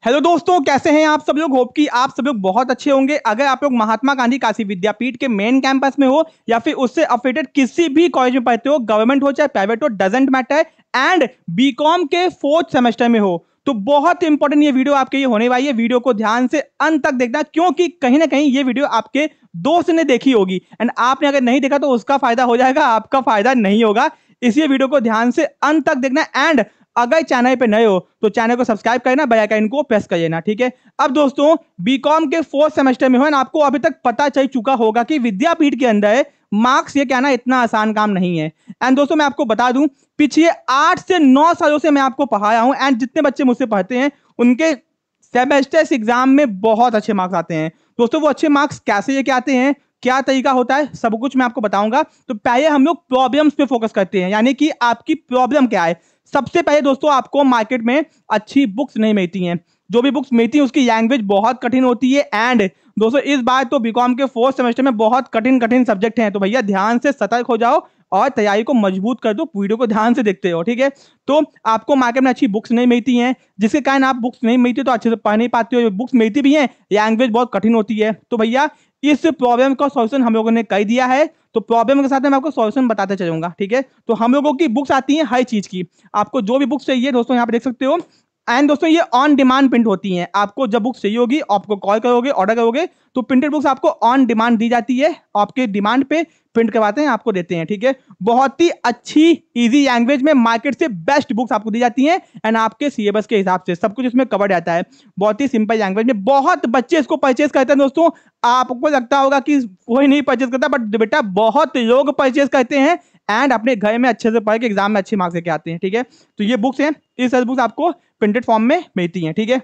Hello दोस्तों, कैसे हैं आप सब लोग। होप कि आप सब लोग बहुत अच्छे होंगे। अगर आप लोग महात्मा गांधी काशी विद्यापीठ के मेन कैंपस में हो या फिर उससे अफिलिएटेड किसी भी कॉलेज में पढ़ते हो, गवर्नमेंट हो चाहे प्राइवेट हो, डजेंट मैटर, एंड बीकॉम के 4th सेमेस्टर में हो, तो बहुत इंपॉर्टेंट ये वीडियो आपके लिए होने वाली है। वीडियो को ध्यान से अंत तक देखना, क्योंकि कहीं ना कहीं ये वीडियो आपके दोस्त ने देखी होगी एंड आपने अगर नहीं देखा तो उसका फायदा हो जाएगा, आपका फायदा नहीं होगा। इसलिए वीडियो को ध्यान से अंत तक देखना। एंड अगर चैनल पे नए हो तो चैनल को सब्सक्राइब करना, बेल आइकन को प्रेस कर लेना, ठीक है। अब दोस्तों, बीकॉम के 4th सेमेस्टर में हो ना, आपको अभी तक पता चल चुका होगा कि विद्यापीठ के अंदर मार्क्स ये क्या ना इतना आसान काम नहीं है। एंड दोस्तों, मैं आपको बता दूं, पिछले 8 से 9 सालों से मैं आपको पढ़ाया हूं एंड जितने बच्चे मुझसे पढ़ते हैं उनके सेमेस्टर एग्जाम में बहुत अच्छे मार्क्स आते हैं। दोस्तों, वो अच्छे मार्क्स कैसे लेके आते हैं, क्या तरीका होता है, सब कुछ मैं आपको बताऊंगा। तो पहले हम लोग प्रॉब्लम्स पे फोकस करते हैं, यानी कि आपकी प्रॉब्लम क्या है। सबसे पहले दोस्तों, आपको मार्केट में अच्छी बुक्स नहीं मिलती हैं। जो भी बुक्स मिलती हैं उसकी लैंग्वेज बहुत कठिन होती है। एंड दोस्तों, इस बार तो बीकॉम के 4th सेमेस्टर में बहुत कठिन कठिन सब्जेक्ट हैं, तो भैया ध्यान से सतर्क हो जाओ और तैयारी को मजबूत कर दो। वीडियो को ध्यान से देखते हो, ठीक है। तो आपको मार्केट में अच्छी बुक्स नहीं मिलती हैं, जिसके कारण आप बुक्स नहीं मिलती तो अच्छे से पढ़ नहीं पाते हो। बुक्स मिलती भी हैं, लैंग्वेज बहुत कठिन होती है। तो भैया इस प्रॉब्लम का सॉल्यूशन हम लोगों ने कर दिया है। तो प्रॉब्लम के साथ मैं आपको सॉल्यूशन बताते चलूंगा, ठीक है। तो हम लोगों की बुक्स आती हैं हर चीज की, आपको जो भी बुक्स चाहिए दोस्तों यहाँ पे देख सकते हो। एंड दोस्तों, ये ऑन डिमांड प्रिंट होती हैं। आपको जब बुक चाहिए होगी आपको कॉल करोगे, ऑर्डर करोगे, तो प्रिंटेड बुक्स आपको ऑन डिमांड दी जाती है। आपके डिमांड पे प्रिंट करवाते हैं, आपको देते हैं, ठीक है। बहुत ही अच्छी इजी लैंग्वेज में मार्केट से बेस्ट बुक्स आपको दी जाती हैं एंड आपके सिलेबस के हिसाब से सब कुछ इसमें कवर रहता है। बहुत ही सिंपल लैंग्वेज में बहुत बच्चे इसको परचेज करते हैं। दोस्तों, आपको लगता होगा कि कोई नहीं परचेज करता, बट बेटा बहुत लोग परचेज करते हैं एंड अपने घर में अच्छे से पढ़ के एग्जाम में अच्छे मार्क्स लेके आते हैं, ठीक है। तो ये बुक्स हैं, इस बुक्स आपको प्रिंटेड फॉर्म में मिलती हैं, ठीक है।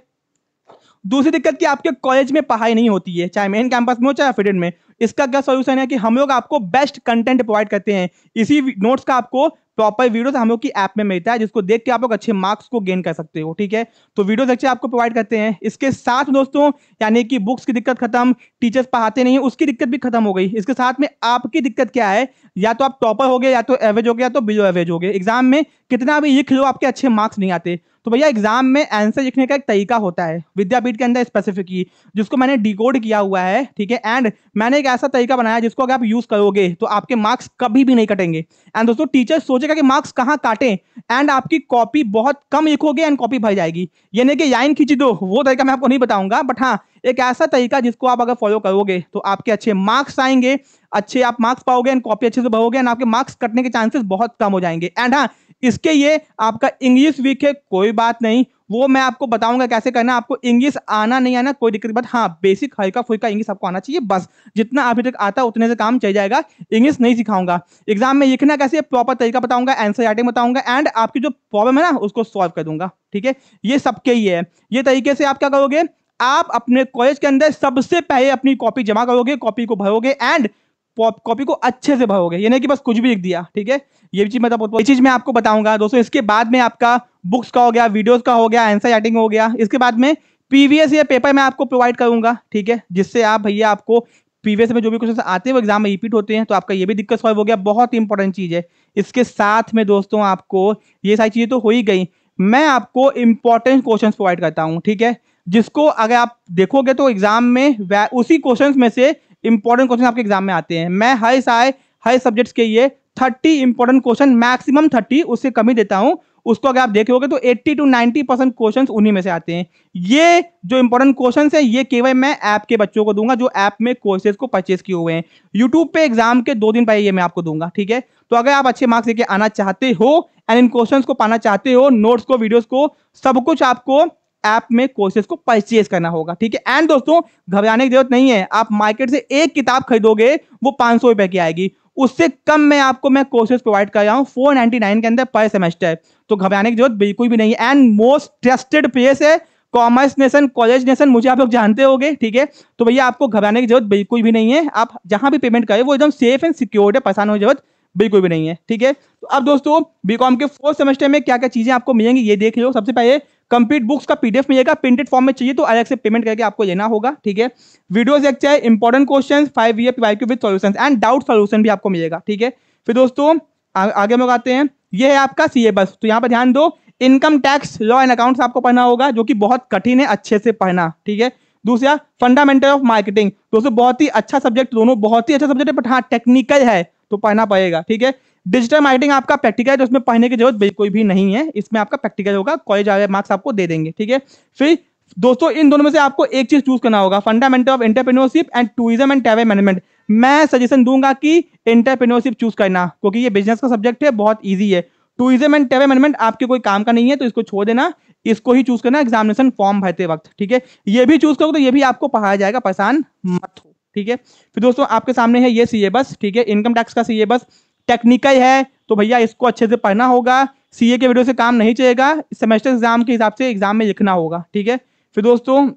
दूसरी दिक्कत कि आपके कॉलेज में पढ़ाई नहीं होती है, चाहे मेन कैंपस में हो चाहे एफिलिएटेड में। इसका क्या सॉल्यूशन है कि हम लोग आपको बेस्ट कंटेंट प्रोवाइड करते हैं। इसी नोट्स का आपको प्रॉपर वीडियोस हम लोग की ऐप में मिलता है, जिसको देख के आप लोग अच्छे मार्क्स को गेन कर सकते हो, ठीक है। तो वीडियोस अच्छे आपको प्रोवाइड करते हैं। इसके साथ दोस्तों, यानी कि बुक्स की दिक्कत खत्म, टीचर्स पढ़ाते नहीं है उसकी दिक्कत भी खत्म हो गई। इसके साथ में आपकी दिक्कत क्या है, या तो आप टॉपर हो गए, या तो एवरेज हो गए, या तो बिलो एवरेज हो गए। एग्जाम में कितना भी लिख लो आपके अच्छे मार्क्स नहीं आते। तो भैया एग्जाम में आंसर लिखने का एक तरीका होता है विद्यापीठ के अंदर स्पेसिफिकली, जिसको मैंने डिकोड किया हुआ है, ठीक है। एंड मैंने एक ऐसा तरीका बनाया जिसको अगर आप यूज करोगे तो आपके मार्क्स कभी भी नहीं कटेंगे। एंड दोस्तों, टीचर सोचेगा कि मार्क्स कहाँ काटें एंड आपकी कॉपी बहुत कम लिखोगे एंड कॉपी भर जाएगी। ये नहीं कि लाइन खींच दो, वो तरीका मैं आपको नहीं बताऊंगा, बट हाँ एक ऐसा तरीका जिसको आप अगर फॉलो करोगे तो आपके अच्छे मार्क्स आएंगे, अच्छे आप मार्क्स पाओगे एंड कॉपी अच्छे से भरोगे एंड आपके मार्क्स कटने के चांसेस बहुत कम हो जाएंगे। एंड हाँ, इसके ये आपका इंग्लिश वीक है, कोई बात नहीं, वो मैं आपको बताऊंगा कैसे करना। आपको इंग्लिश आना नहीं आना कोई दिक्कत, बट हाँ बेसिक हल्का फुल्का इंग्लिश आपको आना चाहिए, बस जितना अभी तक आता है उतने से काम चल जाएगा। इंग्लिश नहीं सिखाऊंगा। एग्जाम में लिखना कैसे प्रॉपर तरीका बताऊंगा, आंसर राइटिंग बताऊंगा एंड आपकी जो प्रॉब्लम है ना उसको सॉल्व कर दूंगा, ठीक है। ये सबके ही है। ये तरीके से आप क्या करोगे, आप अपने कॉलेज के अंदर सबसे पहले अपनी कॉपी जमा करोगे, कॉपी को भरोगे एंड कॉपी को अच्छे से भरोगे, ये नहीं कि बस कुछ भी लिख दिया, ठीक है। ये चीज मतलब ये चीज मैं आपको बताऊंगा दोस्तों। इसके बाद में आपका बुक्स का हो गया, वीडियोस का हो गया, आंसर राइटिंग हो गया। इसके बाद में प्रीवियस ईयर पेपर मैं आपको प्रोवाइड करूंगा, ठीक है, जिससे आप भैया आपको प्रीवियस में जो भी क्वेश्चन आते हैं वो एग्जाम में रिपीट होते हैं, तो आपका ये भी दिक्कत सॉल्व हो गया। बहुत इंपॉर्टेंट चीज है। इसके साथ में दोस्तों आपको ये सारी चीजें तो हो ही गई, मैं आपको इंपॉर्टेंट क्वेश्चन प्रोवाइड करता हूँ, ठीक है, जिसको अगर आप देखोगे तो एग्जाम में उसी क्वेश्चन में से इंपॉर्टेंट क्वेश्चन आपके एग्जाम में आते हैं। मैं हर साल हर सब्जेक्ट्स के लिए 30 इंपॉर्टेंट क्वेश्चन, मैक्सिमम 30, उससे कम ही देता हूं। उसको अगर आप देखोगे तो 80 to 90% क्वेश्चंस उन्हीं में से आते हैं। ये जो इंपॉर्टेंट क्वेश्चंस है ये केवल मैं ऐप के बच्चों को दूंगा जो ऐप में कोर्सेज को परचेज किए हुए हैं। यूट्यूब पे एग्जाम के 2 दिन पहले ये मैं आपको दूंगा, ठीक है। तो अगर आप अच्छे मार्क्स लेके आना चाहते हो एंड इन क्वेश्चंस को पाना चाहते हो, नोट्स को, वीडियोस को, सब कुछ आपको ऐप में कोर्सेज को परचेज करना होगा, ठीक है। एंड दोस्तों, घबराने की जरूरत नहीं है। आप मार्केट से एक किताब खरीदोगे वो 500 रुपए की आएगी, उससे कम में आपको मैं कोर्सेज प्रोवाइड कर रहा हूँ 499 के अंदर पर सेमेस्टर। तो घबराने की जरूरत बिल्कुल भी नहीं है। एंड मोस्ट ट्रस्टेड प्लेस है कॉमर्स नेशन, कॉलेज नेशन, मुझे आप लोग जानते होंगे, ठीक है। तो भैया आपको घबराने की जरूरत बिल्कुल भी नहीं है। आप जहां भी पेमेंट करें वो एकदम सेफ एंड सिक्योर्ड है, परेशान होने की जरूरत बिल्कुल भी नहीं है, ठीक है। तो अब दोस्तों, बीकॉम के 4th सेमेस्टर में क्या क्या चीजें आपको मिलेंगी ये देख लो। सबसे पहले कंप्लीट बुक्स का पीडीएफ मिलेगा, प्रिंटेड फॉर्म में चाहिए तो अलग से पेमेंट करके आपको लेना होगा, ठीक है। वीडियोस लेक्चर है, important questions, 5 year PYQ with solutions and doubt solution भी आपको मिलेगा, ठीक है। फिर दोस्तों आगे हम लोग आते हैं, ये है आपका सिलेबस। तो यहाँ पर ध्यान दो, income tax law and accounts आपको पढ़ना होगा, जो कि बहुत कठिन है, अच्छे से पढ़ना, ठीक है। दूसरा फंडामेंटल ऑफ मार्केटिंग, दोस्तों बहुत ही अच्छा सब्जेक्ट, दोनों बहुत ही अच्छा सब्जेक्ट है, बट हाँ टेक्निकल है तो पढ़ना पड़ेगा, ठीक है। डिजिटल मार्केटिंग आपका प्रैक्टिकल है, तो उसमें पढ़ने की जरूरत बिल्कुल भी नहीं है, इसमें आपका प्रैक्टिकल होगा, कॉलेज वाले मार्क्स आपको दे देंगे, ठीक है। फिर दोस्तों इन दोनों में से आपको एक चीज चूज करना होगा, fundamental of entrepreneurship and tourism and travel management. मैं सजेशन दूंगा कि एंटरप्रेन्योरशिप चूज करना, क्योंकि ये बिजनेस का सब्जेक्ट है, बहुत ईजी है। टूरिज्म एंड ट्रैवल मैनेजमेंट आपके कोई काम का नहीं है, तो इसको छोड़ देना, इसको ही चूज करना एग्जामिनेशन फॉर्म भरते वक्त, ठीक है। ये भी चूज करोगे तो ये भी आपको पढ़ाया जाएगा, परेशान मत हो, ठीक है। फिर दोस्तों आपके सामने है ये सिलेबस, ठीक है, इनकम टैक्स का सिलेबस टेक्निकल है, तो भैया इसको अच्छे से पढ़ना होगा, सीए के वीडियो से काम नहीं चलेगा, सेमेस्टर एग्जाम के हिसाब से एग्जाम में लिखना होगा, ठीक है। फिर दोस्तों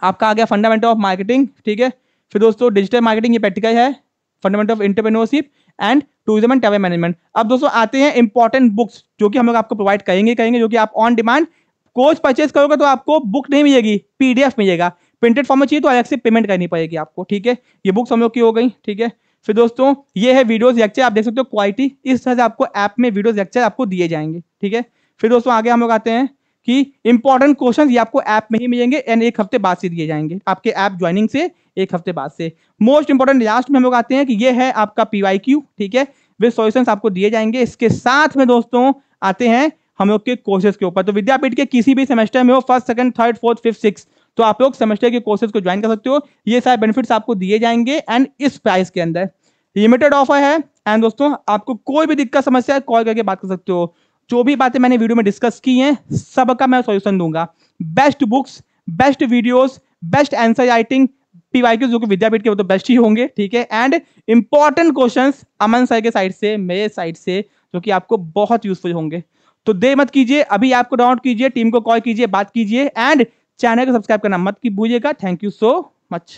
आपका आ गया फंडामेंटल ऑफ मार्केटिंग, ठीक है। फिर दोस्तों डिजिटल मार्केटिंग ये प्रैक्टिकल है, fundamental of entrepreneurship and tourism and travel management. अब दोस्तों आते हैं इंपॉर्टेंट बुक्स, जो कि हम लोग आपको प्रोवाइड करेंगे, जो कि आप ऑन डिमांड कोर्स परचेज करोगे तो आपको बुक नहीं मिलेगी, पीडीएफ मिलेगा, प्रिंटेड फॉर्म में चाहिए तो अलग से पेमेंट करनी पड़ेगी आपको, ठीक है। ये बुक्स हम लोग की हो गई, ठीक है। फिर दोस्तों ये है वीडियोस लेक्चर, आप देख सकते हो क्वालिटी, इस तरह से आपको ऐप में वीडियोस लेक्चर आपको दिए जाएंगे, ठीक है। फिर दोस्तों आगे हम लोग आते हैं कि इंपॉर्टेंट क्वेश्चन ये आपको ऐप में ही मिलेंगे एंड एक हफ्ते बाद से दिए जाएंगे, आपके ऐप ज्वाइनिंग से एक हफ्ते बाद से। मोस्ट इंपॉर्टेंट लास्ट में हम लोग आते हैं कि ये है आपका पीवाईक्यू, ठीक है, विद सॉल्यूशंस आपको दिए जाएंगे। इसके साथ में दोस्तों आते हैं हम लोग के कोर्सेज के ऊपर, तो विद्यापीठ के किसी भी सेमेस्टर में हो, first second third fourth fifth six, तो आप लोग सेमेस्टर के कोर्सेज को ज्वाइन कर सकते हो, ये सारे बेनिफिट्स आपको दिए जाएंगे एंड इस प्राइस के अंदर लिमिटेड ऑफर है। एंड दोस्तों आपको कोई भी दिक्कत समस्या है कॉल करके बात कर सकते हो, जो भी बातें मैंने वीडियो में डिस्कस की हैं सबका मैं सॉल्यूशन दूंगा, best books, best videos, best answer writing, PYQ जो कि विद्यापीठ के वो तो बेस्ट ही होंगे, ठीक है, and important questions Aman sir के साइड से, मेरे साइड से, जो कि आपको बहुत यूजफुल होंगे। तो देर मत कीजिए, अभी आपको डाउनलोड कीजिए, टीम को कॉल कीजिए, बात कीजिए एंड चैनल को सब्सक्राइब करना मत भूलिएगा। Thank you so much.